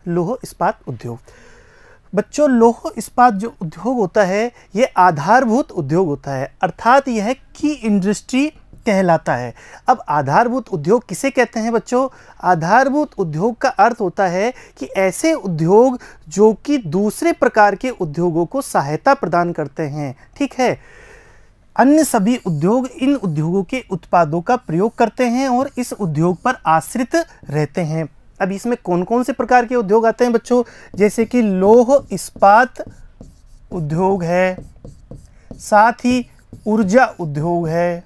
लौह इस्पात उद्योग। बच्चों, लौह इस्पात जो उद्योग होता है ये आधारभूत उद्योग होता है, अर्थात यह की इंडस्ट्री कहलाता है। अब आधारभूत उद्योग किसे कहते हैं बच्चों? आधारभूत उद्योग का अर्थ होता है कि ऐसे उद्योग जो कि दूसरे प्रकार के उद्योगों को सहायता प्रदान करते हैं। ठीक है, अन्य सभी उद्योग इन उद्योगों के उत्पादों का प्रयोग करते हैं और इस उद्योग पर आश्रित रहते हैं। अब इसमें कौन कौन से प्रकार के उद्योग आते हैं बच्चों? जैसे कि लौह इस्पात उद्योग है, साथ ही ऊर्जा उद्योग है।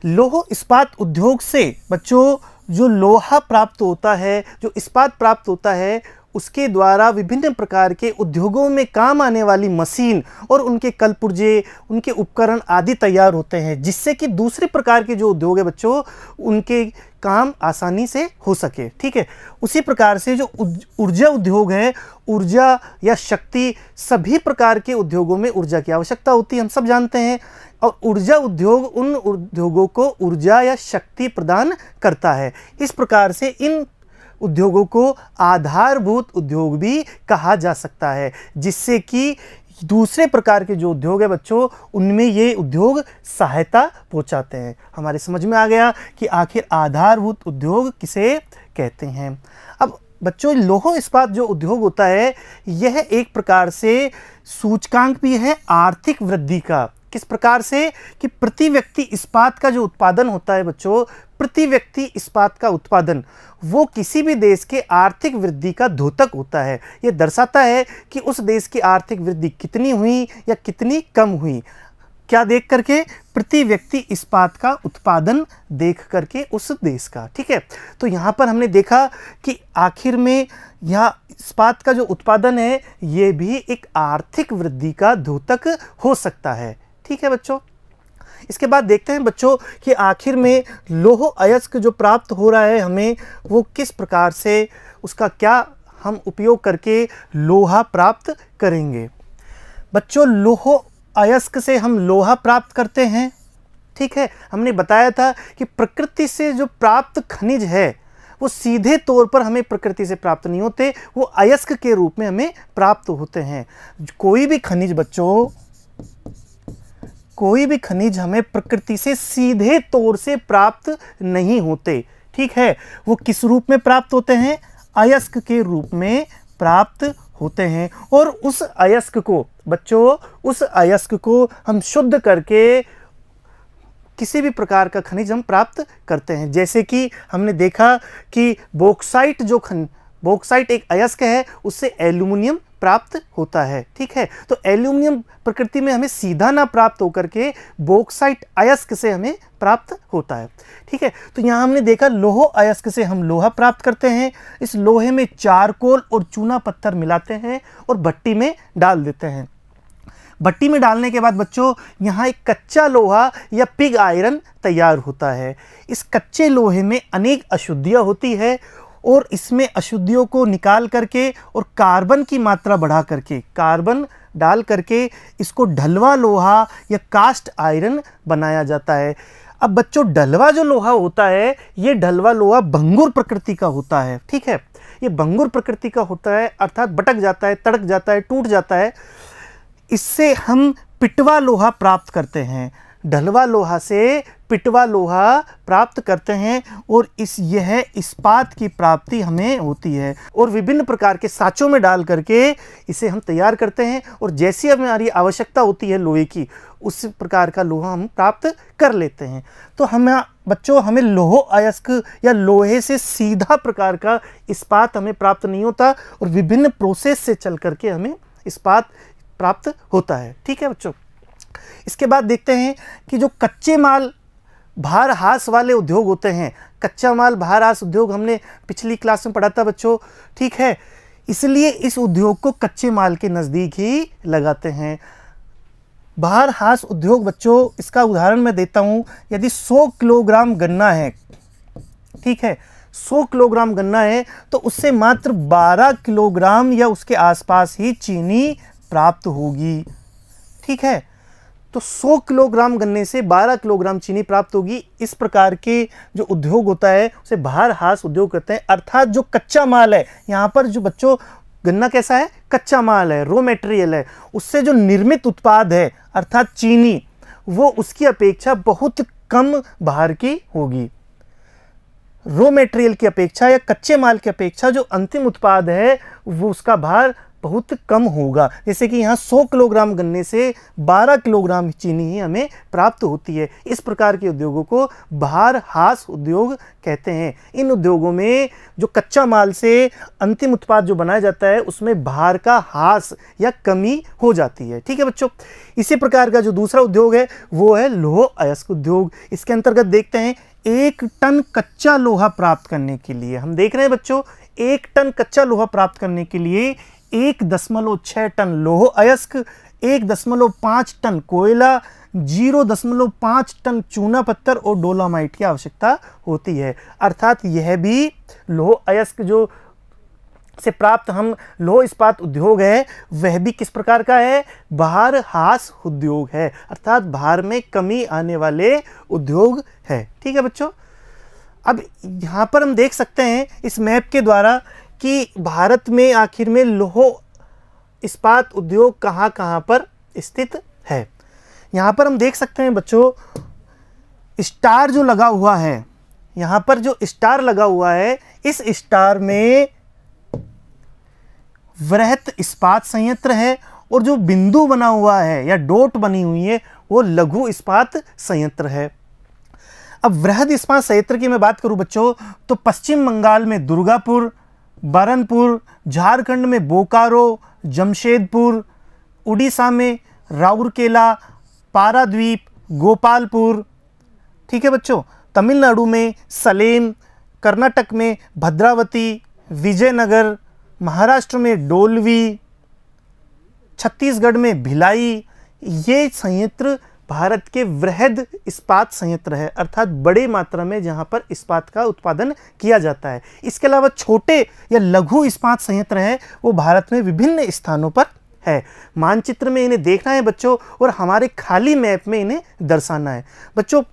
लौह इस्पात उद्योग से बच्चों जो लोहा प्राप्त होता है, जो इस्पात प्राप्त होता है, उसके द्वारा विभिन्न प्रकार के उद्योगों में काम आने वाली मशीन और उनके कलपुर्जे, उनके उपकरण आदि तैयार होते हैं, जिससे कि दूसरे प्रकार के जो उद्योग है बच्चों उनके काम आसानी से हो सके। ठीक है, उसी प्रकार से जो ऊर्जा उद्योग है, ऊर्जा या शक्ति, सभी प्रकार के उद्योगों में ऊर्जा की आवश्यकता होती है, हम सब जानते हैं। और ऊर्जा उद्योग उन उद्योगों को ऊर्जा या शक्ति प्रदान करता है। इस प्रकार से इन उद्योगों को आधारभूत उद्योग भी कहा जा सकता है, जिससे कि दूसरे प्रकार के जो उद्योग है बच्चों उनमें ये उद्योग सहायता पहुंचाते हैं। हमारे समझ में आ गया कि आखिर आधारभूत उद्योग किसे कहते हैं। अब बच्चों, लौह इस्पात जो उद्योग होता है यह एक प्रकार से सूचकांक भी है आर्थिक वृद्धि का। किस प्रकार से? कि प्रति व्यक्ति इस्पात का जो उत्पादन होता है बच्चों, प्रति व्यक्ति इस्पात का उत्पादन वो किसी भी देश के आर्थिक वृद्धि का द्योतक होता है। ये दर्शाता है कि उस देश की आर्थिक वृद्धि कितनी हुई या कितनी कम हुई। क्या देख करके? प्रति व्यक्ति इस्पात का उत्पादन देख करके उस देश का। ठीक है, तो यहाँ पर हमने देखा कि आखिर में यह इस्पात का जो उत्पादन है ये भी एक आर्थिक वृद्धि का द्योतक हो सकता है। ठीक है बच्चों, इसके बाद देखते हैं बच्चों कि आखिर में लौह अयस्क जो प्राप्त हो रहा है हमें, वो किस प्रकार से, उसका क्या हम उपयोग करके लोहा प्राप्त करेंगे। बच्चों, लौह अयस्क से हम लोहा प्राप्त करते हैं। ठीक है, हमने बताया था कि प्रकृति से जो प्राप्त खनिज है वो सीधे तौर पर हमें प्रकृति से प्राप्त नहीं होते, वो अयस्क के रूप में हमें प्राप्त होते हैं। कोई भी खनिज बच्चों, कोई भी खनिज हमें प्रकृति से सीधे तौर से प्राप्त नहीं होते। ठीक है, वो किस रूप में प्राप्त होते हैं? अयस्क के रूप में प्राप्त होते हैं। और उस अयस्क को बच्चों, उस अयस्क को हम शुद्ध करके किसी भी प्रकार का खनिज हम प्राप्त करते हैं। जैसे कि हमने देखा कि बॉक्साइट बॉक्साइट एक अयस्क है, उससे एल्यूमिनियम प्राप्त होता है। ठीक है, तो एल्यूमिनियम प्रकृति में हमें सीधा ना प्राप्त होकर के बॉक्साइट अयस्क से हमें प्राप्त होता है। ठीक है, तो यहाँ हमने देखा लौह अयस्क से हम लोहा प्राप्त करते हैं। इस लोहे में चारकोल और चूना पत्थर मिलाते हैं और भट्टी में डाल देते हैं। भट्टी में डालने के बाद बच्चों यहाँ एक कच्चा लोहा या पिग आयरन तैयार होता है। इस कच्चे लोहे में अनेक अशुद्धियाँ होती है और इसमें अशुद्धियों को निकाल करके और कार्बन की मात्रा बढ़ा करके, कार्बन डाल करके इसको ढलवा लोहा या कास्ट आयरन बनाया जाता है। अब बच्चों, ढलवा जो लोहा होता है ये ढलवा लोहा भंगुर प्रकृति का होता है। ठीक है, ये भंगुर प्रकृति का होता है, अर्थात भटक जाता है, तड़क जाता है, टूट जाता है। इससे हम पिटवा लोहा प्राप्त करते हैं। ढलवा लोहा से पिटवा लोहा प्राप्त करते हैं और यह इस्पात की प्राप्ति हमें होती है और विभिन्न प्रकार के साँचों में डाल करके इसे हम तैयार करते हैं और जैसी हमारी आवश्यकता होती है लोहे की, उस प्रकार का लोहा हम प्राप्त कर लेते हैं। तो हमें लौह अयस्क या लोहे से सीधा प्रकार का इस्पात हमें प्राप्त नहीं होता और विभिन्न प्रोसेस से चल करके हमें इस्पात प्राप्त होता है। ठीक है बच्चों, इसके बाद देखते हैं कि जो कच्चे माल भार हास वाले उद्योग होते हैं, कच्चा माल भार हास उद्योग हमने पिछली क्लास में पढ़ा था बच्चों। ठीक है, इसलिए इस उद्योग को कच्चे माल के नज़दीक ही लगाते हैं। भार हास उद्योग बच्चों, इसका उदाहरण मैं देता हूँ। यदि 100 किलोग्राम गन्ना है, ठीक है, 100 किलोग्राम गन्ना है तो उससे मात्र 12 किलोग्राम या उसके आसपास ही चीनी प्राप्त होगी। ठीक है, तो 100 किलोग्राम गन्ने से 12 किलोग्राम चीनी प्राप्त होगी। इस प्रकार के जो उद्योग होता है उसे भार हास उद्योग कहते हैं। अर्थात जो कच्चा माल है, यहाँ पर जो बच्चों गन्ना कैसा है, कच्चा माल है, रॉ मटेरियल है, उससे जो निर्मित उत्पाद है अर्थात चीनी, वो उसकी अपेक्षा बहुत कम भार की होगी। रॉ मटेरियल की अपेक्षा या कच्चे माल की अपेक्षा जो अंतिम उत्पाद है वो उसका भार बहुत कम होगा। जैसे कि यहाँ 100 किलोग्राम गन्ने से 12 किलोग्राम चीनी ही हमें प्राप्त होती है। इस प्रकार के उद्योगों को भार हास उद्योग कहते हैं। इन उद्योगों में जो कच्चा माल से अंतिम उत्पाद जो बनाया जाता है उसमें भार का हास या कमी हो जाती है। ठीक है बच्चों, इसी प्रकार का जो दूसरा उद्योग है वो है लौह अयस्क उद्योग। इसके अंतर्गत देखते हैं 1 टन कच्चा लोहा प्राप्त करने के लिए, हम देख रहे हैं बच्चों 1 टन कच्चा लोहा प्राप्त करने के लिए 1.6 टन लौह अयस्क, 1.5 टन कोयला, 0.5 टन चूना पत्थर और डोलामाइट की आवश्यकता होती है। अर्थात यह भी लौह अयस्क जो से प्राप्त हम लौह इस्पात उद्योग है वह भी किस प्रकार का है, भार हास उद्योग है, अर्थात भार में कमी आने वाले उद्योग है। ठीक है बच्चों, अब यहाँ पर हम देख सकते हैं इस मैप के द्वारा कि भारत में आखिर में लौह इस्पात उद्योग कहाँ कहाँ पर स्थित है। यहाँ पर हम देख सकते हैं बच्चों स्टार जो लगा हुआ है, यहाँ पर जो स्टार लगा हुआ है इस स्टार में वृहत इस्पात संयंत्र है और जो बिंदु बना हुआ है या डॉट बनी हुई है वो लघु इस्पात संयंत्र है। अब वृहद इस्पात संयंत्र की मैं बात करूं बच्चों तो पश्चिम बंगाल में दुर्गापुर, बरनपुर, झारखंड में बोकारो, जमशेदपुर, उड़ीसा में राउरकेला, पाराद्वीप, गोपालपुर, ठीक है बच्चों, तमिलनाडु में सलेम, कर्नाटक में भद्रावती, विजयनगर, महाराष्ट्र में डोलवी, छत्तीसगढ़ में भिलाई, ये संयंत्र भारत के वृहद इस्पात संयंत्र है, अर्थात बड़े मात्रा में जहां पर इस्पात का उत्पादन किया जाता है। इसके अलावा छोटे या लघु इस्पात संयंत्र है वो भारत में विभिन्न स्थानों पर है। मानचित्र में इन्हें देखना है बच्चों और हमारे खाली मैप में इन्हें दर्शाना है। बच्चों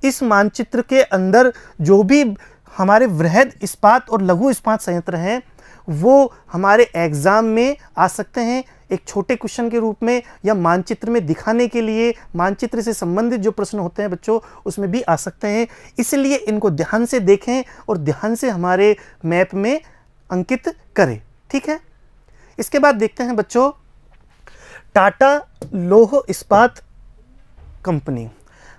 इस मानचित्र के अंदर जो भी हमारे वृहद इस्पात और लघु इस्पात संयंत्र हैं वो हमारे एग्जाम में आ सकते हैं एक छोटे क्वेश्चन के रूप में या मानचित्र में दिखाने के लिए। मानचित्र से संबंधित जो प्रश्न होते हैं बच्चों उसमें भी आ सकते हैं, इसलिए इनको ध्यान से देखें और ध्यान से हमारे मैप में अंकित करें। ठीक है, इसके बाद देखते हैं बच्चों टाटा लौह इस्पात कंपनी।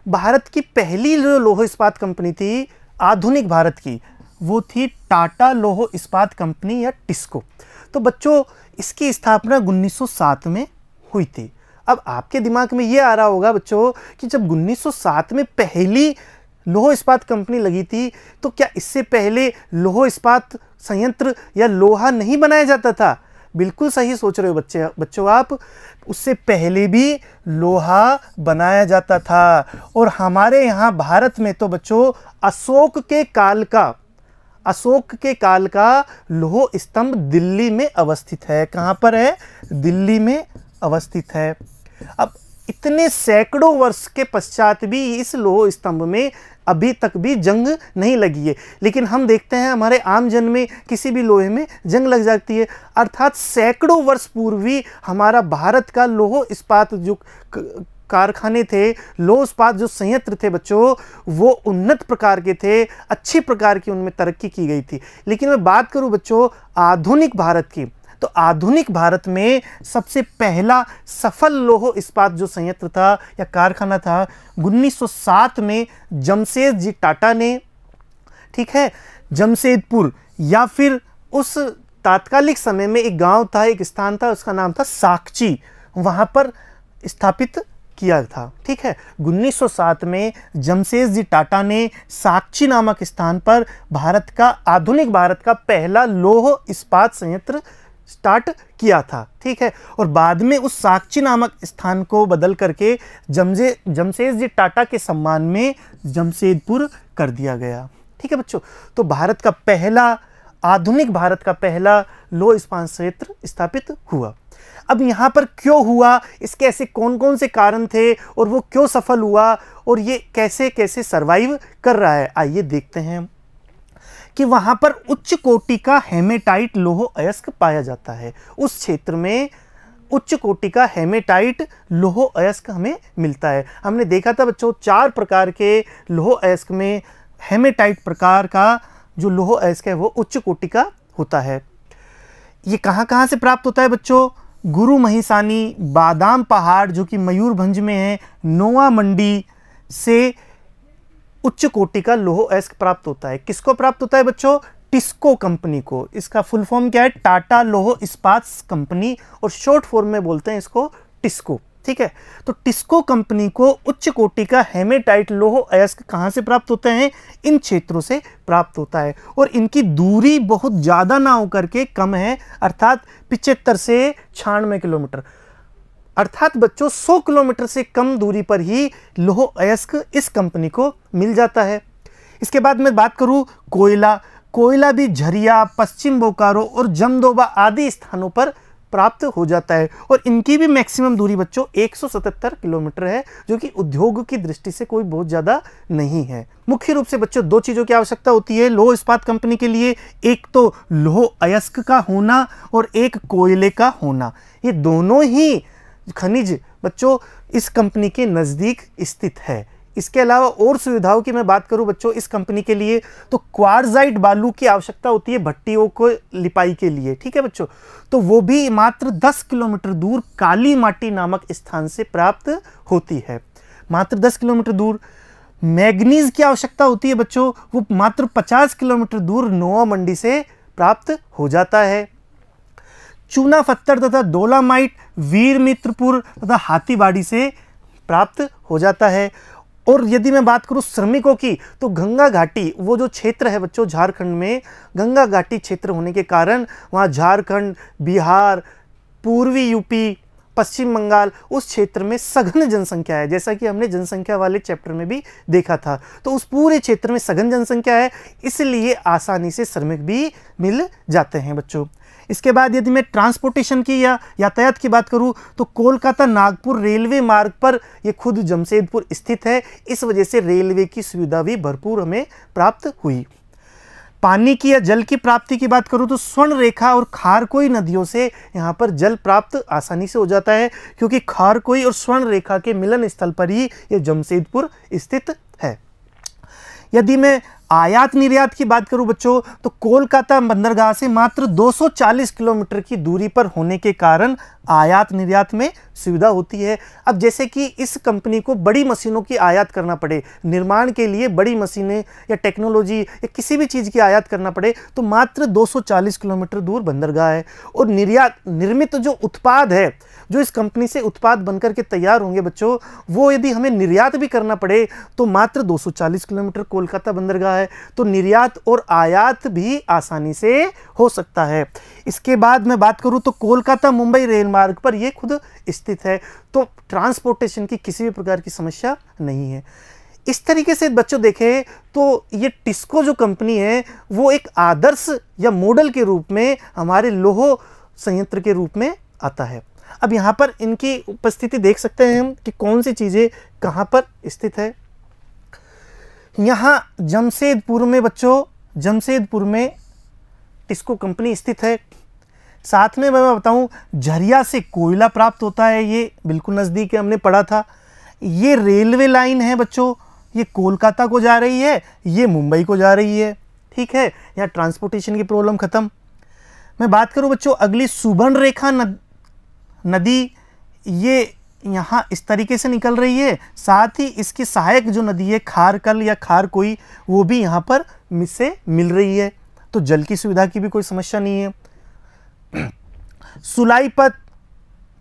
भारत की पहली जो लौह इस्पात कंपनी थी आधुनिक भारत की वो थी टाटा लौह इस्पात कंपनी या टिस्को। तो बच्चों इसकी स्थापना 1907 में हुई थी। अब आपके दिमाग में ये आ रहा होगा बच्चों कि जब 1907 में पहली लौह इस्पात कंपनी लगी थी तो क्या इससे पहले लौह इस्पात संयंत्र या लोहा नहीं बनाया जाता था? बिल्कुल सही सोच रहे हो बच्चों आप, उससे पहले भी लोहा बनाया जाता था। और हमारे यहाँ भारत में तो बच्चों अशोक के काल का लौह स्तंभ दिल्ली में अवस्थित है। कहाँ पर है? दिल्ली में अवस्थित है। अब इतने सैकड़ों वर्ष के पश्चात भी इस लौह स्तंभ में अभी तक भी जंग नहीं लगी है, लेकिन हम देखते हैं हमारे आम जन में किसी भी लोहे में जंग लग जाती है। अर्थात सैकड़ों वर्ष पूर्व ही हमारा भारत का लौह इस्पात जो कारखाने थे, लौह इस्पात जो संयंत्र थे बच्चों वो उन्नत प्रकार के थे, अच्छी प्रकार की उनमें तरक्की की गई थी। लेकिन मैं बात करूं बच्चों आधुनिक भारत की, तो आधुनिक भारत में सबसे पहला सफल लौह इस्पात जो संयंत्र था या कारखाना था 1907 में जमशेदजी टाटा ने, ठीक है, जमशेदपुर या फिर उस तात्कालिक समय में एक गांव था, एक स्थान था, उसका नाम था साकची, वहां पर स्थापित किया था। ठीक है, 1907 में जमशेदजी टाटा ने साकची नामक स्थान पर आधुनिक भारत का पहला लौह इस्पात संयंत्र स्टार्ट किया था। ठीक है, और बाद में उस साकची नामक स्थान को बदल करके जमशेदजी टाटा के सम्मान में जमशेदपुर कर दिया गया। ठीक है बच्चों, तो आधुनिक भारत का पहला लौह इस्पात संयंत्र स्थापित हुआ। अब यहाँ पर क्यों हुआ, इसके ऐसे कौन कौन से कारण थे और वो क्यों सफल हुआ और ये कैसे कैसे सरवाइव कर रहा है, आइए देखते हैं कि वहाँ पर उच्च कोटि का हेमेटाइट लौह अयस्क पाया जाता है। उस क्षेत्र में उच्च कोटि का हेमेटाइट लौह अयस्क हमें मिलता है। हमने देखा था बच्चों 4 प्रकार के लौह अयस्क में हेमेटाइट प्रकार का जो लौह अयस्क है वो उच्च कोटि का होता है। ये कहाँ कहाँ से प्राप्त होता है बच्चों? गुरु महिसानी, बादाम पहाड़ जो कि मयूरभंज में है, नोआ मंडी से उच्च कोटि का लौह अयस्क प्राप्त होता है। किसको प्राप्त होता है बच्चों? टिस्को कंपनी को। इसका फुल फॉर्म क्या है? टाटा लौह इस्पात कंपनी, और शॉर्ट फॉर्म में बोलते हैं इसको टिस्को। ठीक है, तो टिस्को कंपनी को उच्च कोटि का हेमेटाइट लौह अयस्क कहाँ से प्राप्त होते हैं? इन क्षेत्रों से प्राप्त होता है, और इनकी दूरी बहुत ज़्यादा ना होकर के कम है, अर्थात 75 से 96 किलोमीटर, अर्थात बच्चों 100 किलोमीटर से कम दूरी पर ही लौह अयस्क इस कंपनी को मिल जाता है। इसके बाद मैं बात करूं कोयला भी झरिया, पश्चिम बोकारो और जमदोबा आदि स्थानों पर प्राप्त हो जाता है, और इनकी भी मैक्सिमम दूरी बच्चों 177 किलोमीटर है, जो कि उद्योग की दृष्टि से कोई बहुत ज़्यादा नहीं है। मुख्य रूप से बच्चों 2 चीज़ों की आवश्यकता होती है लौह इस्पात कंपनी के लिए, एक तो लौह अयस्क का होना और एक कोयले का होना। ये दोनों ही खनिज बच्चों इस कंपनी के नज़दीक स्थित है। इसके अलावा और सुविधाओं की मैं बात करूं बच्चों इस कंपनी के लिए, तो क्वार्जाइट बालू की आवश्यकता होती है भट्टियों को लिपाई के लिए। ठीक है बच्चों, तो वो भी मात्र 10 किलोमीटर दूर काली माटी नामक स्थान से प्राप्त होती है, मात्र 10 किलोमीटर दूर। मैग्नीज की आवश्यकता होती है बच्चों, वो मात्र 50 किलोमीटर दूर नोआ मंडी से प्राप्त हो जाता है। चूना पत्थर तथा डोलामाइट वीर मित्रपुर तथा हाथीबाड़ी से प्राप्त हो जाता है। और यदि मैं बात करूं श्रमिकों की, तो गंगा घाटी वो जो क्षेत्र है बच्चों झारखंड में, गंगा घाटी क्षेत्र होने के कारण वहाँ झारखंड, बिहार, पूर्वी यूपी, पश्चिम बंगाल उस क्षेत्र में सघन जनसंख्या है, जैसा कि हमने जनसंख्या वाले चैप्टर में भी देखा था। तो उस पूरे क्षेत्र में सघन जनसंख्या है, इसलिए आसानी से श्रमिक भी मिल जाते हैं बच्चों। इसके बाद यदि मैं ट्रांसपोर्टेशन की या यातायात की बात करूं, तो कोलकाता नागपुर रेलवे मार्ग पर यह खुद जमशेदपुर स्थित है, इस वजह से रेलवे की सुविधा भी भरपूर हमें प्राप्त हुई। पानी की या जल की प्राप्ति की बात करूं तो स्वर्ण रेखा और खारकोई नदियों से यहाँ पर जल प्राप्त आसानी से हो जाता है, क्योंकि खारकोई और स्वर्ण रेखा के मिलन स्थल पर ही यह जमशेदपुर स्थित है। यदि मैं आयात निर्यात की बात करूं बच्चों, तो कोलकाता बंदरगाह से मात्र 240 किलोमीटर की दूरी पर होने के कारण आयात निर्यात में सुविधा होती है। अब जैसे कि इस कंपनी को बड़ी मशीनों की आयात करना पड़े, निर्माण के लिए बड़ी मशीनें या टेक्नोलॉजी या किसी भी चीज़ की आयात करना पड़े, तो मात्र 240 किलोमीटर दूर बंदरगाह है। और निर्मित जो उत्पाद है, जो इस कंपनी से उत्पाद बनकर के तैयार होंगे बच्चों, वो यदि हमें निर्यात भी करना पड़े तो मात्र 240 किलोमीटर कोलकाता बंदरगाह है, तो निर्यात और आयात भी आसानी से हो सकता है। इसके बाद मैं बात करूं तो कोलकाता मुंबई रेल मार्ग पर यह खुद स्थित है, तो ट्रांसपोर्टेशन की किसी भी प्रकार की समस्या नहीं है। इस तरीके से बच्चों देखें तो ये टिस्को जो कंपनी है वो एक आदर्श या मॉडल के रूप में हमारे लौह संयंत्र के रूप में आता है। अब यहाँ पर इनकी उपस्थिति देख सकते हैं हम कि कौन सी चीज़ें कहाँ पर स्थित है। यहाँ जमशेदपुर में बच्चों, जमशेदपुर में टिस्को कंपनी स्थित है। साथ में मैं बताऊँ झरिया से कोयला प्राप्त होता है, ये बिल्कुल नज़दीक है, हमने पढ़ा था। ये रेलवे लाइन है बच्चों, ये कोलकाता को जा रही है, ये मुंबई को जा रही है। ठीक है, यहाँ ट्रांसपोर्टेशन की प्रॉब्लम ख़त्म। मैं बात करूँ बच्चों अगली सुबर्ण रेखा नदी, ये यहाँ इस तरीके से निकल रही है। साथ ही इसकी सहायक जो नदी है खारकल या खारकोई, वो भी यहाँ पर से मिल रही है, तो जल की सुविधा की भी कोई समस्या नहीं है। सुलाईपत,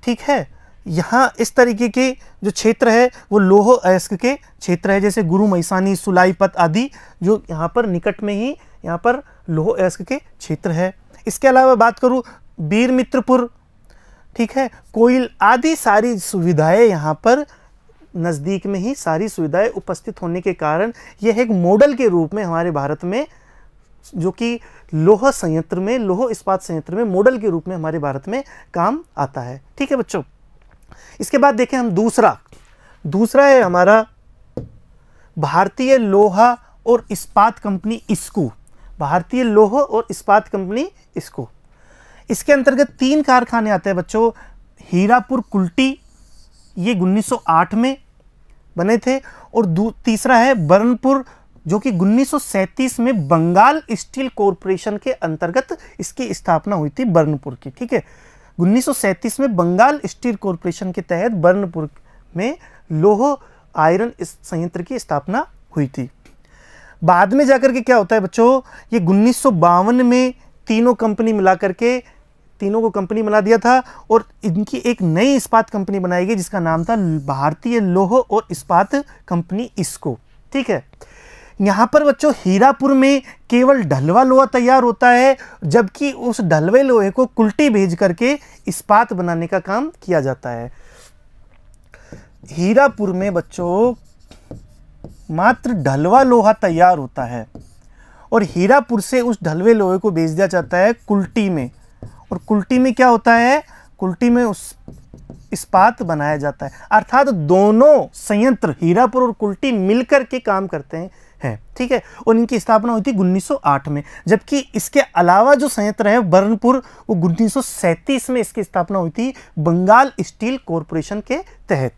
ठीक है, यहाँ इस तरीके के जो क्षेत्र है वो लौह अयस्क के क्षेत्र है, जैसे गुरु महिसानी, सुलाईपत आदि जो यहाँ पर निकट में ही यहाँ पर लौह अयस्क के क्षेत्र है। इसके अलावा बात करूँ वीर मित्रपुर, ठीक है, कोयल आदि सारी सुविधाएं यहाँ पर नज़दीक में ही सारी सुविधाएं उपस्थित होने के कारण यह एक मॉडल के रूप में हमारे भारत में जो कि लौह संयंत्र में, लौह इस्पात संयंत्र में मॉडल के रूप में हमारे भारत में काम आता है। ठीक है बच्चों, इसके बाद देखें हम दूसरा है हमारा भारतीय लोहा और इस्पात कंपनी इस्को। भारतीय लोह और इस्पात कंपनी इस्को, इसके अंतर्गत 3 कारखाने आते हैं बच्चों। हीरापुर कुल्टी, ये 1908 में बने थे, और तीसरा है बरनपुर, जो कि 1937 में बंगाल स्टील कॉरपोरेशन के अंतर्गत इसकी स्थापना हुई थी, बरनपुर की। ठीक है, 1937 में बंगाल स्टील कॉरपोरेशन के तहत बरनपुर में लौह आयरन संयंत्र की स्थापना हुई थी। बाद में जाकर के क्या होता है बच्चों, ये 1952 में तीनों को कंपनी बना दिया था, और इनकी एक नई इस्पात कंपनी बनाई गई जिसका नाम था भारतीय लौह और इस्पात कंपनी इस्को। ठीक है, यहाँ पर बच्चों हीरापुर में केवल ढलवा लोहा तैयार होता है, जबकि उस ढलवे लोहे को कुल्टी भेज करके इस्पात बनाने का काम किया जाता है। हीरापुर में बच्चों मात्र ढलवा लोहा तैयार होता है, और हीरापुर से उस ढलवे लोहे को भेज दिया जाता है कुल्टी में, और कुल्टी में क्या होता है, कुल्टी में उस इस्पात बनाया जाता है। अर्थात दोनों संयंत्र हीरापुर और कुल्टी मिलकर के काम करते हैं। ठीक है, और इनकी स्थापना हुई थी 1908 में, जबकि इसके अलावा जो संयंत्र है बरनपुर, वो 1937 में इसकी स्थापना हुई थी बंगाल स्टील कॉरपोरेशन के तहत।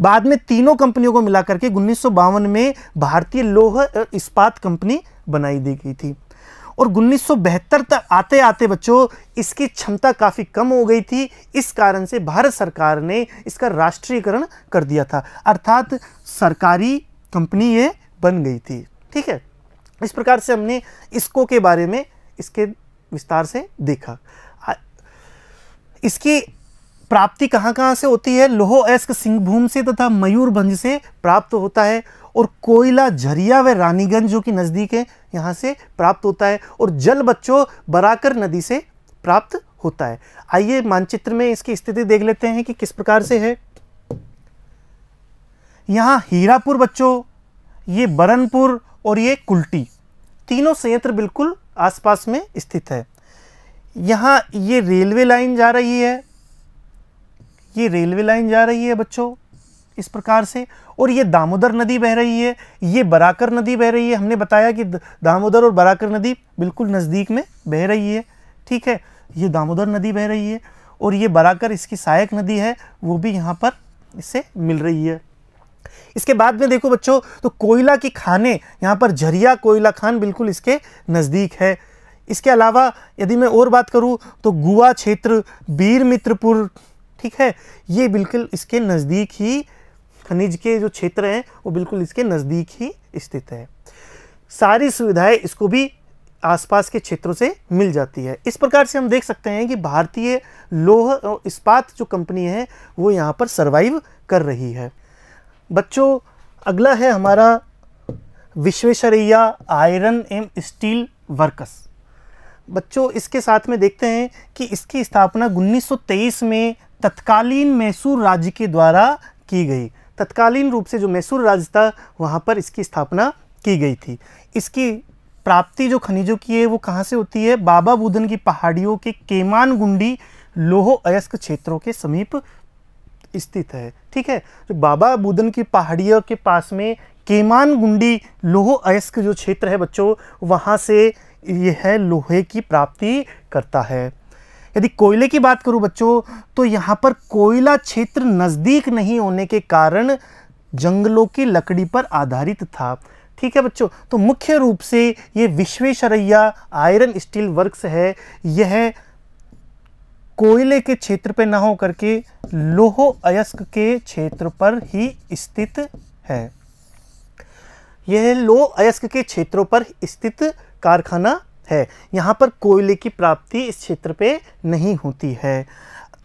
बाद में तीनों कंपनियों को मिलाकर के 1952 में भारतीय लौह और इस्पात कंपनी बनाई दी गई थी, और 1972 तक आते आते बच्चों इसकी क्षमता काफ़ी कम हो गई थी। इस कारण से भारत सरकार ने इसका राष्ट्रीयकरण कर दिया था, अर्थात सरकारी कंपनी ये बन गई थी। ठीक है, इस प्रकार से हमने इस्को के बारे में इसके विस्तार से देखा। इसकी प्राप्ति कहाँ कहाँ से होती है, लौह अयस्क सिंहभूम से तथा मयूरभंज से प्राप्त होता है, और कोयला झरिया व रानीगंज जो कि नज़दीक है यहाँ से प्राप्त होता है, और जल बच्चों बराकर नदी से प्राप्त होता है। आइए मानचित्र में इसकी स्थिति देख लेते हैं कि किस प्रकार से है। यहाँ हीरापुर बच्चों, ये बरनपुर और ये कुल्टी, तीनों संयंत्र बिल्कुल आसपास में स्थित है। यहाँ ये रेलवे लाइन जा रही है, ये रेलवे लाइन जा रही है बच्चों इस प्रकार से, और ये दामोदर नदी बह रही है, ये बराकर नदी बह रही है। हमने बताया कि दामोदर और बराकर नदी बिल्कुल नज़दीक में बह रही है। ठीक है, ये दामोदर नदी बह रही है, और ये बराकर इसकी सहायक नदी है, वो भी यहाँ पर इससे मिल रही है। इसके बाद में देखो बच्चों, तो कोयला की खानें, यहाँ पर झरिया कोयला खान बिल्कुल इसके नज़दीक है। इसके अलावा यदि मैं और बात करूँ तो गुआ क्षेत्र, वीर मित्रपुर, ठीक है, ये बिल्कुल इसके नज़दीक ही, खनिज के जो क्षेत्र हैं वो बिल्कुल इसके नज़दीक ही स्थित है। सारी सुविधाएं इसको भी आसपास के क्षेत्रों से मिल जाती है। इस प्रकार से हम देख सकते हैं कि भारतीय लौह और इस्पात जो कंपनी है वो यहाँ पर सर्वाइव कर रही है। बच्चों अगला है हमारा Visvesvaraya iron and steel works. बच्चों इसके साथ में देखते हैं कि इसकी स्थापना 1923 में तत्कालीन मैसूर राज्य के द्वारा की गई। तत्कालीन रूप से जो मैसूर राज्य था वहाँ पर इसकी स्थापना की गई थी। इसकी प्राप्ति जो खनिजों की है वो कहाँ से होती है, बाबा बुदन की पहाड़ियों के केमानगुंडी लौह अयस्क क्षेत्रों के समीप स्थित है। ठीक है, जो बाबा बुदन की पहाड़ियों के पास में केमानगुंडी लौह अयस्क जो क्षेत्र है बच्चों, वहाँ से यह लोहे की प्राप्ति करता है। यदि कोयले की बात करूं बच्चों, तो यहाँ पर कोयला क्षेत्र नज़दीक नहीं होने के कारण जंगलों की लकड़ी पर आधारित था। ठीक है बच्चों, तो मुख्य रूप से ये विश्वेश्वरैया आयरन स्टील वर्क्स है, यह कोयले के क्षेत्र पर न हो करके लौह अयस्क के क्षेत्र पर ही स्थित है। यह लौह अयस्क के क्षेत्रों पर स्थित कारखाना है। यहाँ पर कोयले की प्राप्ति इस क्षेत्र पे नहीं होती है।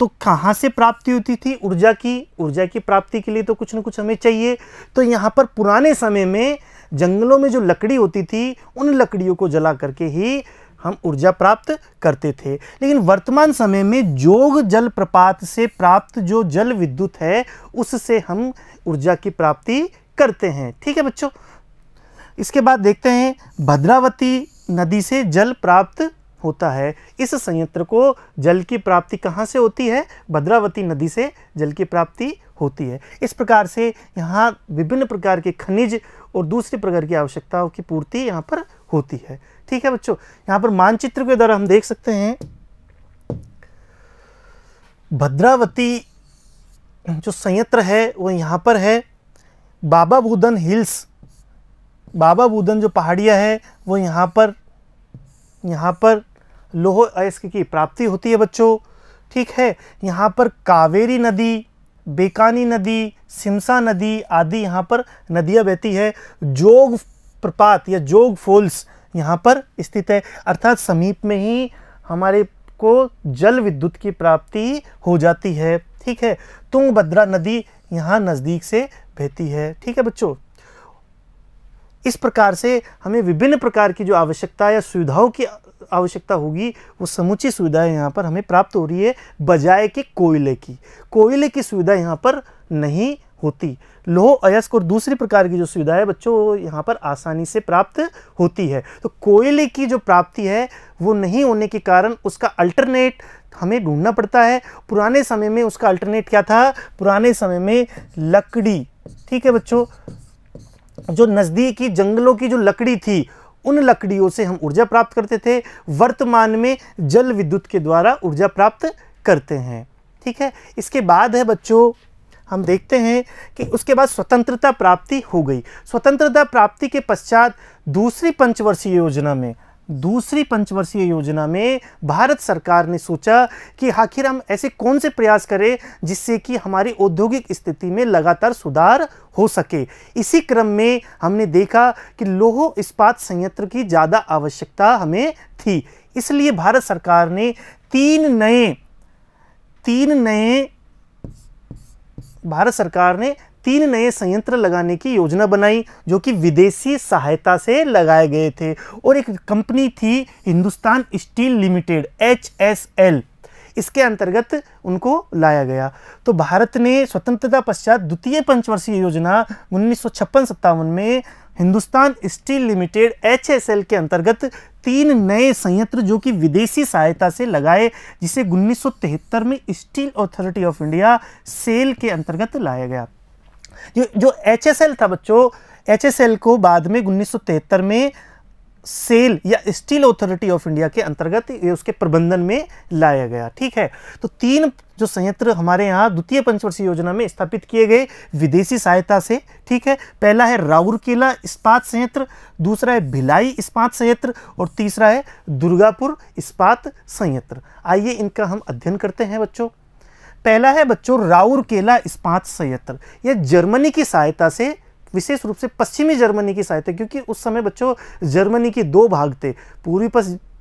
तो कहाँ से प्राप्ति होती थी ऊर्जा की प्राप्ति के लिए तो कुछ न कुछ हमें चाहिए। तो यहाँ पर पुराने समय में जंगलों में जो लकड़ी होती थी उन लकड़ियों को जला करके ही हम ऊर्जा प्राप्त करते थे। लेकिन वर्तमान समय में जोग जल प्रपात से प्राप्त जो जल विद्युत है उससे हम ऊर्जा की प्राप्ति करते हैं। ठीक है बच्चों, इसके बाद देखते हैं भद्रावती नदी से जल प्राप्त होता है। इस संयंत्र को जल की प्राप्ति कहाँ से होती है? भद्रावती नदी से जल की प्राप्ति होती है। इस प्रकार से यहाँ विभिन्न प्रकार के खनिज और दूसरे प्रकार की आवश्यकताओं की पूर्ति यहाँ पर होती है। ठीक है बच्चों, यहाँ पर मानचित्र के द्वारा हम देख सकते हैं भद्रावती जो संयंत्र है वो यहाँ पर है। बाबा बुदन हिल्स, बाबा बुदन जो पहाड़ियाँ है वो यहाँ पर लौह अयस्क की प्राप्ति होती है बच्चों। ठीक है, यहाँ पर कावेरी नदी, बेकानी नदी, सिमसा नदी आदि यहाँ पर नदियाँ बहती है। जोग प्रपात या जोग फॉल्स यहाँ पर स्थित है, अर्थात समीप में ही हमारे को जल विद्युत की प्राप्ति हो जाती है। ठीक है, तुंगभद्रा नदी यहाँ नज़दीक से बहती है। ठीक है बच्चों, इस प्रकार से हमें विभिन्न प्रकार की जो आवश्यकता या सुविधाओं की आवश्यकता होगी वो समुची सुविधाएं यहाँ पर हमें प्राप्त हो रही है, बजाय कि कोयले की सुविधा यहाँ पर नहीं होती। लौह अयस्क और दूसरी प्रकार की जो सुविधा है बच्चों वो यहाँ पर आसानी से प्राप्त होती है। तो कोयले की जो प्राप्ति है वो नहीं होने के कारण उसका अल्टरनेट हमें ढूंढना पड़ता है। पुराने समय में उसका अल्टरनेट क्या था? पुराने समय में लकड़ी। ठीक है बच्चों, जो नज़दीकी जंगलों की जो लकड़ी थी उन लकड़ियों से हम ऊर्जा प्राप्त करते थे। वर्तमान में जल विद्युत के द्वारा ऊर्जा प्राप्त करते हैं। ठीक है, इसके बाद है बच्चों हम देखते हैं कि उसके बाद स्वतंत्रता प्राप्ति हो गई। स्वतंत्रता प्राप्ति के पश्चात दूसरी पंचवर्षीय योजना में भारत सरकार ने सोचा कि आखिर हम ऐसे कौन से प्रयास करें जिससे कि हमारी औद्योगिक स्थिति में लगातार सुधार हो सके। इसी क्रम में हमने देखा कि लौह इस्पात संयंत्र की ज़्यादा आवश्यकता हमें थी, इसलिए भारत सरकार ने तीन नए संयंत्र लगाने की योजना बनाई जो कि विदेशी सहायता से लगाए गए थे। और एक कंपनी थी हिंदुस्तान स्टील लिमिटेड HSL, इसके अंतर्गत उनको लाया गया। तो भारत ने स्वतंत्रता पश्चात द्वितीय पंचवर्षीय योजना 1956-57 में हिंदुस्तान स्टील लिमिटेड HSL के अंतर्गत 3 नए संयंत्र जो कि विदेशी सहायता से लगाए, जिसे 1973 में Steel Authority of India SAIL के अंतर्गत लाया गया। जो HSL था बच्चों, HSL को बाद में 1973 में सेल या स्टील अथॉरिटी ऑफ इंडिया के अंतर्गत उसके प्रबंधन में लाया गया। ठीक है, तो 3 जो संयंत्र हमारे यहाँ द्वितीय पंचवर्षीय योजना में स्थापित किए गए विदेशी सहायता से। ठीक है, पहला है राउरकेला इस्पात संयंत्र, दूसरा है भिलाई इस्पात संयंत्र और तीसरा है दुर्गापुर इस्पात संयंत्र। आइए इनका हम अध्ययन करते हैं बच्चों। पहला है बच्चों राउरकेला इस्पात संयंत्र। यह जर्मनी की सहायता से, विशेष रूप से पश्चिमी जर्मनी की सहायता, क्योंकि उस समय बच्चों जर्मनी के 2 भाग थे,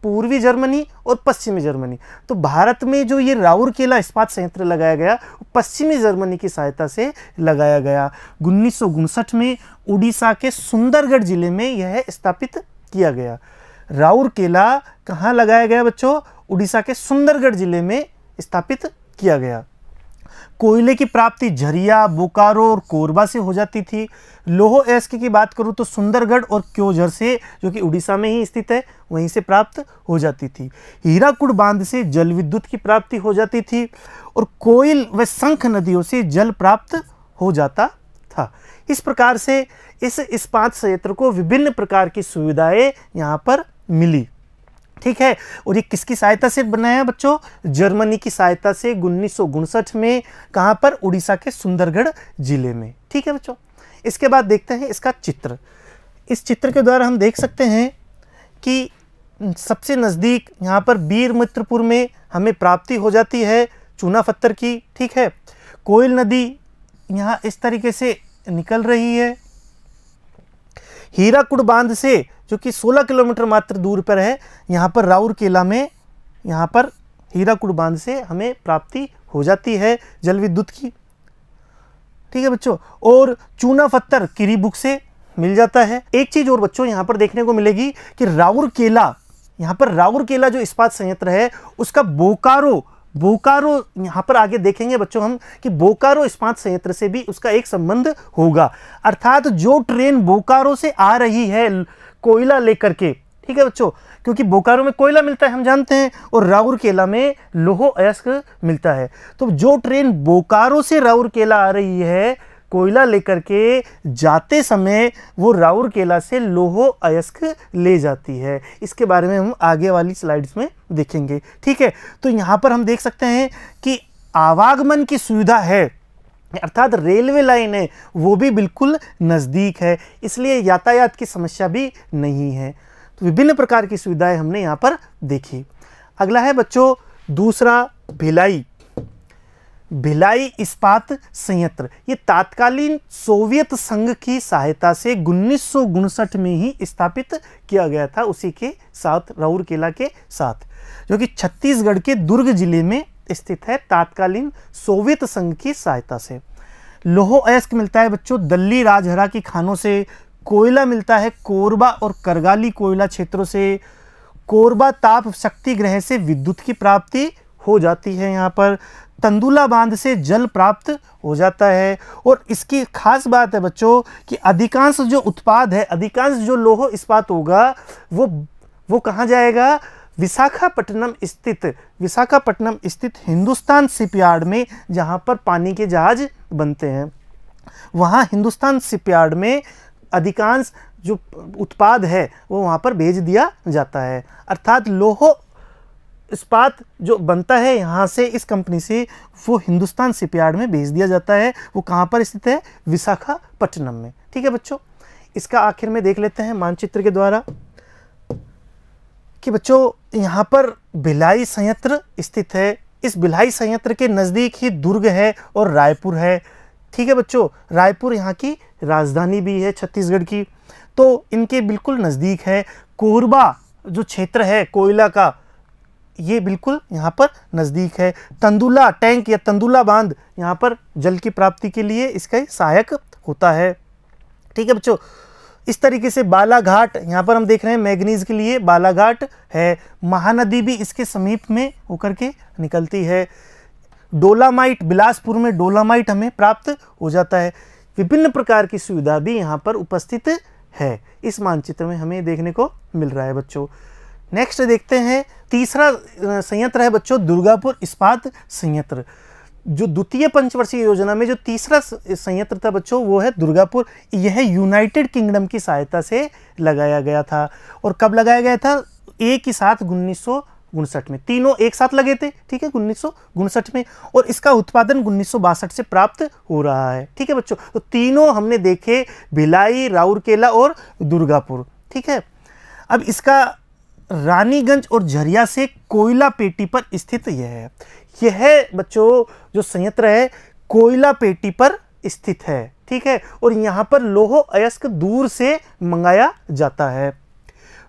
पूर्वी जर्मनी और पश्चिमी जर्मनी। तो भारत में जो ये राउरकेला इस्पात संयंत्र लगाया गया पश्चिमी जर्मनी की सहायता से लगाया गया। 1959 में उड़ीसा के सुंदरगढ़ जिले में यह स्थापित किया गया। राउरकेला कहाँ लगाया गया बच्चों? उड़ीसा के सुंदरगढ़ जिले में स्थापित किया गया। कोयले की प्राप्ति झरिया, बोकारो और कोरबा से हो जाती थी। लौह अयस्क की बात करूँ तो सुंदरगढ़ और क्योंझर से, जो कि उड़ीसा में ही स्थित है, वहीं से प्राप्त हो जाती थी। हीराकुड बांध से जल विद्युत की प्राप्ति हो जाती थी और कोयल व शंख नदियों से जल प्राप्त हो जाता था। इस प्रकार से इस इस्पात संयंत्र को विभिन्न प्रकार की सुविधाएं यहाँ पर मिली। ठीक है, और ये किसकी सहायता से बनाया बच्चों? जर्मनी की सहायता से 1959 में। कहाँ पर? उड़ीसा के सुंदरगढ़ जिले में। ठीक है बच्चों, इसके बाद देखते हैं इसका चित्र। इस चित्र के द्वारा हम देख सकते हैं कि सबसे नज़दीक यहाँ पर वीरमित्रपुर में हमें प्राप्ति हो जाती है चूना पत्थर की। ठीक है, कोयल नदी यहाँ इस तरीके से निकल रही है। हीराकुड बांध से, जो कि 16 किलोमीटर मात्र दूर पर है, यहाँ पर राउरकेला में, यहाँ पर हीराकुड बांध से हमें प्राप्ति हो जाती है जल विद्युत की। ठीक है बच्चों, और चूना पत्थर किरीबुक से मिल जाता है। एक चीज़ और बच्चों यहाँ पर देखने को मिलेगी कि राउरकेला, यहाँ पर राउरकेला जो इस्पात संयंत्र है उसका बोकारो यहाँ पर आगे देखेंगे बच्चों हम कि बोकारो इस्पात संयंत्र से भी उसका एक संबंध होगा। अर्थात जो ट्रेन बोकारो से आ रही है कोयला लेकर के, ठीक है बच्चों, क्योंकि बोकारो में कोयला मिलता है हम जानते हैं, और राउरकेला में लौह अयस्क मिलता है। तो जो ट्रेन बोकारो से राउरकेला आ रही है कोयला लेकर के, जाते समय वो राउरकेला से लौह अयस्क ले जाती है। इसके बारे में हम आगे वाली स्लाइड्स में देखेंगे। ठीक है, तो यहाँ पर हम देख सकते हैं कि आवागमन की सुविधा है, अर्थात रेलवे लाइन है वो भी बिल्कुल नज़दीक है, इसलिए यातायात की समस्या भी नहीं है। तो विभिन्न प्रकार की सुविधाएं हमने यहाँ पर देखी। अगला है बच्चों दूसरा भिलाई। भिलाई इस्पात संयंत्र, ये तात्कालीन सोवियत संघ की सहायता से 1959 में ही स्थापित किया गया था, उसी के साथ राउरकेला के साथ, जो कि छत्तीसगढ़ के दुर्ग जिले में स्थित है, तात्कालीन सोवियत संघ की सहायता से। लौह अयस्क मिलता है बच्चों दल्ली राजहरा की खानों से, कोयला मिलता है कोरबा और करगाली कोयला क्षेत्रों से, कोरबा ताप शक्ति ग्रह से विद्युत की प्राप्ति हो जाती है, यहाँ पर तंदुला बांध से जल प्राप्त हो जाता है। और इसकी खास बात है बच्चों कि अधिकांश जो उत्पाद है, अधिकांश जो लौह इस्पात होगा वो कहाँ जाएगा, विशाखापट्टनम स्थित हिंदुस्तान शिपयार्ड में, जहाँ पर पानी के जहाज बनते हैं, वहाँ हिंदुस्तान शिपयार्ड में अधिकांश जो उत्पाद है वो वहाँ पर भेज दिया जाता है। अर्थात लौह इस्पात जो बनता है यहाँ से, इस कंपनी से, वो हिंदुस्तान शिपयार्ड में भेज दिया जाता है। वो कहाँ पर स्थित है, विशाखापट्टनम में। ठीक है बच्चों, इसका आखिर में देख लेते हैं मानचित्र के द्वारा कि बच्चों यहाँ पर भिलाई संयंत्र स्थित है। इस भिलाई संयंत्र के नज़दीक ही दुर्ग है और रायपुर है। ठीक है बच्चों, रायपुर यहाँ की राजधानी भी है छत्तीसगढ़ की, तो इनके बिल्कुल नज़दीक है। कोरबा जो क्षेत्र है कोयला का, ये बिल्कुल यहाँ पर नज़दीक है। तंदुला टैंक या तंदुला बांध यहाँ पर जल की प्राप्ति के लिए इसका सहायक होता है। ठीक है बच्चों, इस तरीके से बालाघाट यहाँ पर हम देख रहे हैं मैग्नीज के लिए बालाघाट है। महानदी भी इसके समीप में होकर के निकलती है। डोलामाइट, बिलासपुर में डोलामाइट हमें प्राप्त हो जाता है। विभिन्न प्रकार की सुविधा भी यहाँ पर उपस्थित है, इस मानचित्र में हमें देखने को मिल रहा है बच्चों। नेक्स्ट देखते हैं, तीसरा संयंत्र है बच्चों दुर्गापुर इस्पात संयंत्र। जो द्वितीय पंचवर्षीय योजना में जो तीसरा संयंत्र था बच्चों वो है दुर्गापुर। यह यूनाइटेड किंगडम की सहायता से लगाया गया था। और कब लगाया गया था, एक ही साथ 1959 में, तीनों एक साथ लगे थे। ठीक है, 1959 में, और इसका उत्पादन 1962 से प्राप्त हो रहा है। ठीक है बच्चों, तो तीनों हमने देखे, भिलाई, राउरकेला और दुर्गापुर। ठीक है, अब इसका रानीगंज और झरिया से कोयला पेटी पर स्थित यह बच्चों जो संयंत्र है कोयला पेटी पर स्थित है। ठीक है, और यहाँ पर लौह अयस्क दूर से मंगाया जाता है।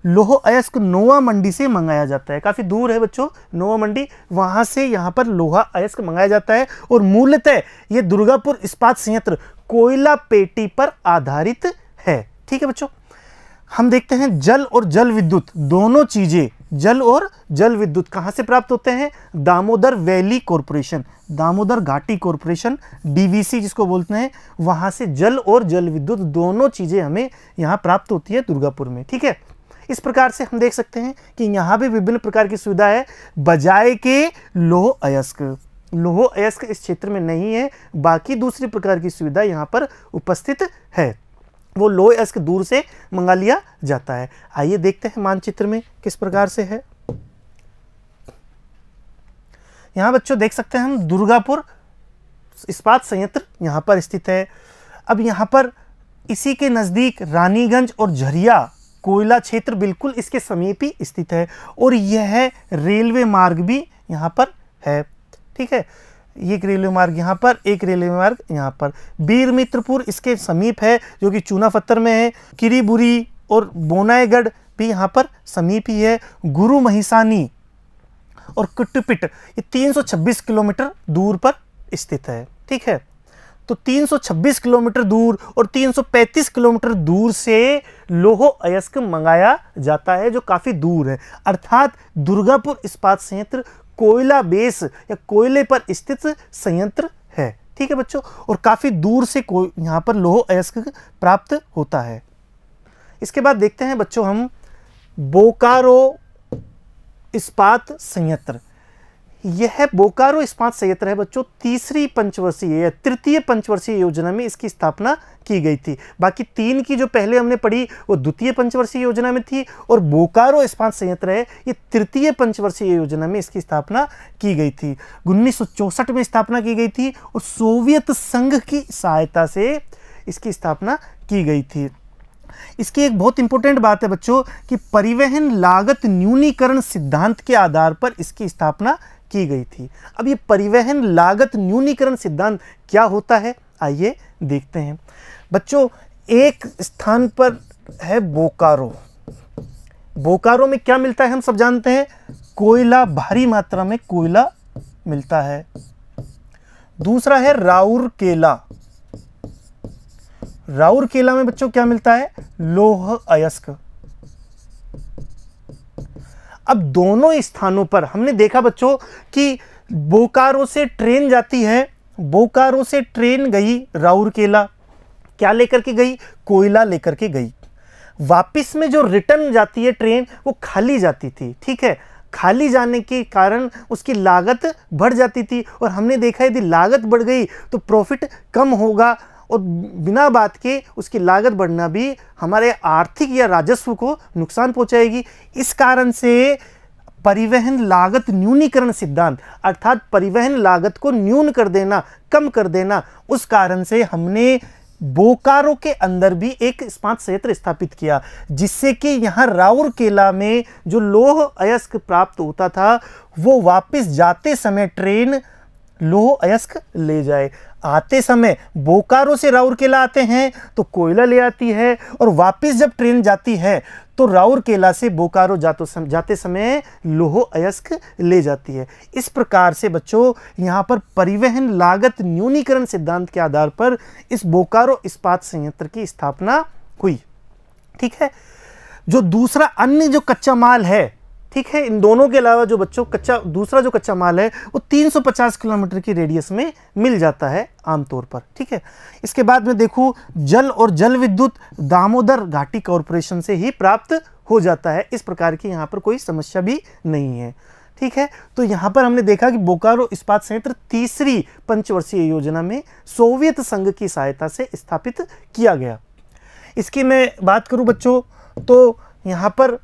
लौह अयस्क नोवा मंडी से मंगाया जाता है, काफ़ी दूर है बच्चों नोवा मंडी, वहाँ से यहाँ पर लोहा अयस्क मंगाया जाता है। और मूलतः ये दुर्गापुर इस्पात संयंत्र कोयला पेटी पर आधारित है। ठीक है बच्चों, हम देखते हैं जल और जल विद्युत दोनों चीज़ें, जल और जल विद्युत कहाँ से प्राप्त होते हैं, दामोदर वैली कॉरपोरेशन, दामोदर घाटी कॉरपोरेशन, डीवीसी जिसको बोलते हैं, वहाँ से जल और जल विद्युत दोनों चीज़ें हमें यहाँ प्राप्त होती है दुर्गापुर में। ठीक है, इस प्रकार से हम देख सकते हैं कि यहाँ भी विभिन्न प्रकार की सुविधा है, बजाय के लौह अयस्क। लौह अयस्क इस क्षेत्र में नहीं है, बाकी दूसरी प्रकार की सुविधा यहाँ पर उपस्थित है, वो लौह अयस्क दूर से मंगा लिया जाता है। आइए देखते हैं मानचित्र में किस प्रकार से है। यहाँ बच्चों देख सकते हैं हम दुर्गापुर इस्पात संयंत्र यहाँ पर स्थित है। अब यहाँ पर इसी के नज़दीक रानीगंज और झरिया कोयला क्षेत्र बिल्कुल इसके समीप ही स्थित है, और यह रेलवे मार्ग भी यहाँ पर है। ठीक है, एक रेलवे मार्ग यहाँ पर, एक रेलवे मार्ग यहाँ पर। बीरमित्रपुर इसके समीप है जो कि चूनाफत्तर में है। किरीबुरी और बोनाईगढ़ भी यहाँ पर समीप ही है। गुरु महिसानी और कुट्टुपिट ये 326 किलोमीटर दूर पर स्थित है। ठीक है, तो 326 किलोमीटर दूर और 335 किलोमीटर दूर से लौह अयस्क मंगाया जाता है, जो काफ़ी दूर है। अर्थात दुर्गापुर इस्पात संयंत्र कोयला बेस या कोयले पर स्थित संयंत्र है। ठीक है बच्चों, और काफ़ी दूर से यहाँ पर लौह अयस्क प्राप्त होता है। इसके बाद देखते हैं बच्चों हम बोकारो इस्पात संयंत्र। यह बोकारो इस्पात संयंत्र है बच्चों, तीसरी पंचवर्षीय या तृतीय पंचवर्षीय योजना में इसकी स्थापना की गई थी। बाकी 3 की जो पहले हमने पढ़ी वो द्वितीय पंचवर्षीय योजना में थी, और बोकारो इस्पात संयंत्र है ये तृतीय पंचवर्षीय योजना में इसकी स्थापना की गई थी। 1964 में स्थापना की गई थी और सोवियत संघ की सहायता से इसकी स्थापना की गई थी। इसकी एक बहुत इंपॉर्टेंट बात है बच्चों कि परिवहन लागत न्यूनीकरण सिद्धांत के आधार पर इसकी स्थापना की गई थी। अब ये परिवहन लागत न्यूनीकरण सिद्धांत क्या होता है, आइए देखते हैं बच्चों। एक स्थान पर है बोकारो। बोकारो में क्या मिलता है हम सब जानते हैं, कोयला, भारी मात्रा में कोयला मिलता है। दूसरा है राउरकेला। राउरकेला में बच्चों क्या मिलता है, लौह अयस्क। अब दोनों स्थानों पर हमने देखा बच्चों कि बोकारो से ट्रेन जाती है, बोकारो से ट्रेन गई राउरकेला, क्या लेकर के गई, कोयला लेकर के गई। वापस में जो रिटर्न जाती है ट्रेन वो खाली जाती थी, ठीक है। खाली जाने के कारण उसकी लागत बढ़ जाती थी, और हमने देखा यदि लागत बढ़ गई तो प्रॉफिट कम होगा, और बिना बात के उसकी लागत बढ़ना भी हमारे आर्थिक या राजस्व को नुकसान पहुंचाएगी। इस कारण से परिवहन लागत न्यूनीकरण सिद्धांत, अर्थात परिवहन लागत को न्यून कर देना, कम कर देना, उस कारण से हमने बोकारो के अंदर भी एक इस्पात संयंत्र स्थापित किया, जिससे कि यहाँ राउरकेला में जो लौह अयस्क प्राप्त होता था वो वापस जाते समय ट्रेन लौह अयस्क ले जाए। आते समय बोकारो से राउरकेला आते हैं तो कोयला ले आती है, और वापस जब ट्रेन जाती है तो राउरकेला से बोकारो जाते समय लौह अयस्क ले जाती है। इस प्रकार से बच्चों यहाँ पर परिवहन लागत न्यूनीकरण सिद्धांत के आधार पर इस बोकारो इस्पात संयंत्र की स्थापना हुई, ठीक है। जो दूसरा अन्य जो कच्चा माल है, ठीक है, इन दोनों के अलावा जो बच्चों दूसरा जो कच्चा माल है वो 350 किलोमीटर की रेडियस में मिल जाता है आमतौर पर, ठीक है। इसके बाद में देखूं, जल और जल विद्युत दामोदर घाटी कॉरपोरेशन से ही प्राप्त हो जाता है। इस प्रकार की यहाँ पर कोई समस्या भी नहीं है, ठीक है। तो यहाँ पर हमने देखा कि बोकारो इस्पात संयंत्र तीसरी पंचवर्षीय योजना में सोवियत संघ की सहायता से स्थापित किया गया। इसकी मैं बात करूँ बच्चों तो यहाँ पर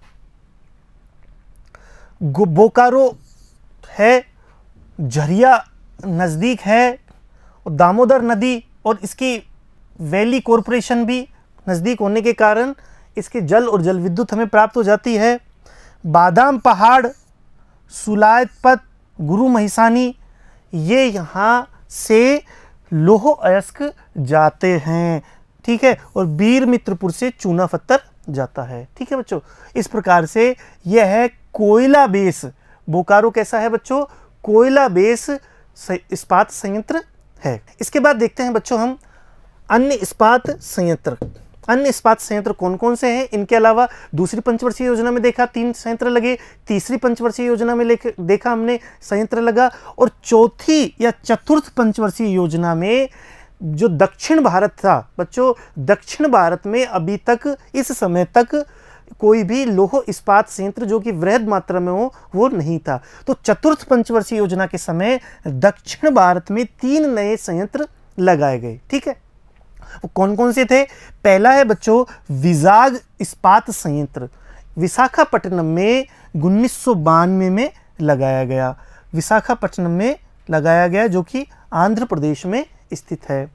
बोकारो है, झरिया नज़दीक है, और दामोदर नदी और इसकी वैली कॉरपोरेशन भी नज़दीक होने के कारण इसके जल और जल विद्युत हमें प्राप्त हो जाती है। बादाम पहाड़, सुलायत पथ, गुरु महिसानी, ये यहाँ से लौह अयस्क जाते हैं, ठीक है, और बीर मित्रपुर से चूना पत्थर जाता है, ठीक है बच्चों। इस प्रकार से यह है कोयला बेस। बोकारो कैसा है बच्चों, कोयला बेस इस्पात संयंत्र है। इसके बाद देखते हैं बच्चों हम अन्य इस्पात संयंत्र। अन्य इस्पात संयंत्र कौन कौन से हैं, इनके अलावा दूसरी पंचवर्षीय योजना में देखा 3 संयंत्र लगे, तीसरी पंचवर्षीय योजना में देखा हमने संयंत्र लगा, और चौथी या चतुर्थ पंचवर्षीय योजना में जो दक्षिण भारत था बच्चों, दक्षिण भारत में अभी तक इस समय तक कोई भी लौह इस्पात संयंत्र जो कि वृहद मात्रा में हो वो नहीं था। तो चतुर्थ पंचवर्षीय योजना के समय दक्षिण भारत में 3 नए संयंत्र लगाए गए, ठीक है। वो कौन कौन से थे, पहला है बच्चों विजाग इस्पात संयंत्र, विशाखापट्टनम में 1992 में लगाया गया। विशाखापट्टनम में लगाया गया जो कि आंध्र प्रदेश में स्थित है।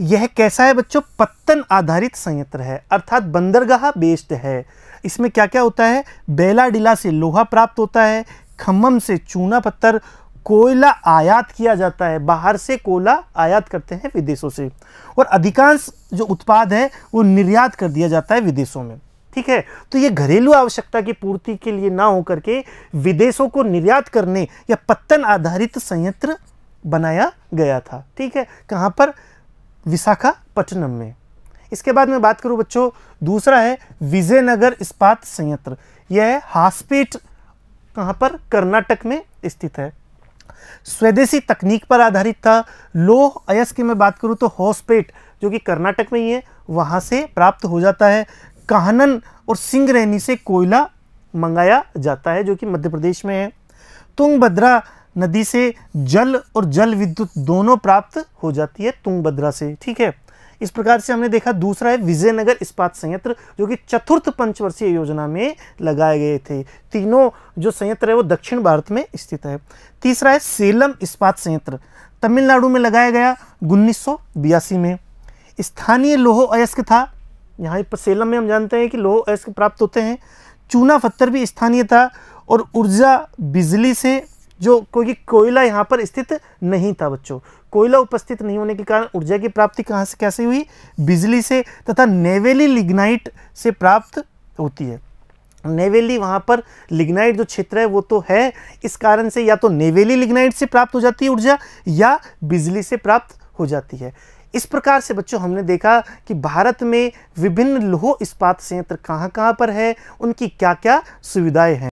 यह कैसा है बच्चों, पत्तन आधारित संयंत्र है, अर्थात बंदरगाह बेस्ड है। इसमें क्या क्या होता है, बेलाडिला से लोहा प्राप्त होता है, खम्मम से चूना पत्थर, कोयला आयात किया जाता है, बाहर से कोयला आयात करते हैं विदेशों से, और अधिकांश जो उत्पाद है वो निर्यात कर दिया जाता है विदेशों में, ठीक है। तो ये घरेलू आवश्यकता की पूर्ति के लिए ना होकर के विदेशों को निर्यात करने या पत्तन आधारित संयंत्र बनाया गया था, ठीक है। कहाँ पर, विशाखापट्टनम में। इसके बाद मैं बात करूं बच्चों, दूसरा है विजयनगर इस्पात संयंत्र। यह हासपेट, कहाँ पर, कर्नाटक में स्थित है। स्वदेशी तकनीक पर आधारित था। लौह अयस्क की मैं बात करूं तो होसपेट जो कि कर्नाटक में ही है, वहां से प्राप्त हो जाता है। काहनन और सिंगरैनी से कोयला मंगाया जाता है जो कि मध्य प्रदेश में है। तुंगभद्रा नदी से जल और जल विद्युत दोनों प्राप्त हो जाती है तुंगभद्रा से, ठीक है। इस प्रकार से हमने देखा। दूसरा है विजयनगर इस्पात संयंत्र जो कि चतुर्थ पंचवर्षीय योजना में लगाए गए थे। तीनों जो संयंत्र है वो दक्षिण भारत में स्थित है। तीसरा है सेलम इस्पात संयंत्र, तमिलनाडु में लगाया गया 1982 में। स्थानीय लौह अयस्क था, यहाँ पर सेलम में हम जानते हैं कि लौह अयस्क प्राप्त होते हैं। चूना पत्थर भी स्थानीय था और ऊर्जा बिजली से, जो क्योंकि कोयला यहाँ पर स्थित नहीं था बच्चों, कोयला उपस्थित नहीं होने के कारण ऊर्जा की प्राप्ति कहाँ से कैसे हुई, बिजली से, तथा नेवेली लिग्नाइट से प्राप्त होती है। नेवेली वहाँ पर लिग्नाइट जो क्षेत्र है वो तो है, इस कारण से या तो नेवेली लिग्नाइट से प्राप्त हो जाती है ऊर्जा या बिजली से प्राप्त हो जाती है। इस प्रकार से बच्चों हमने देखा कि भारत में विभिन्न लौह इस्पात संयंत्र कहाँ कहाँ पर है, उनकी क्या क्या सुविधाएं हैं।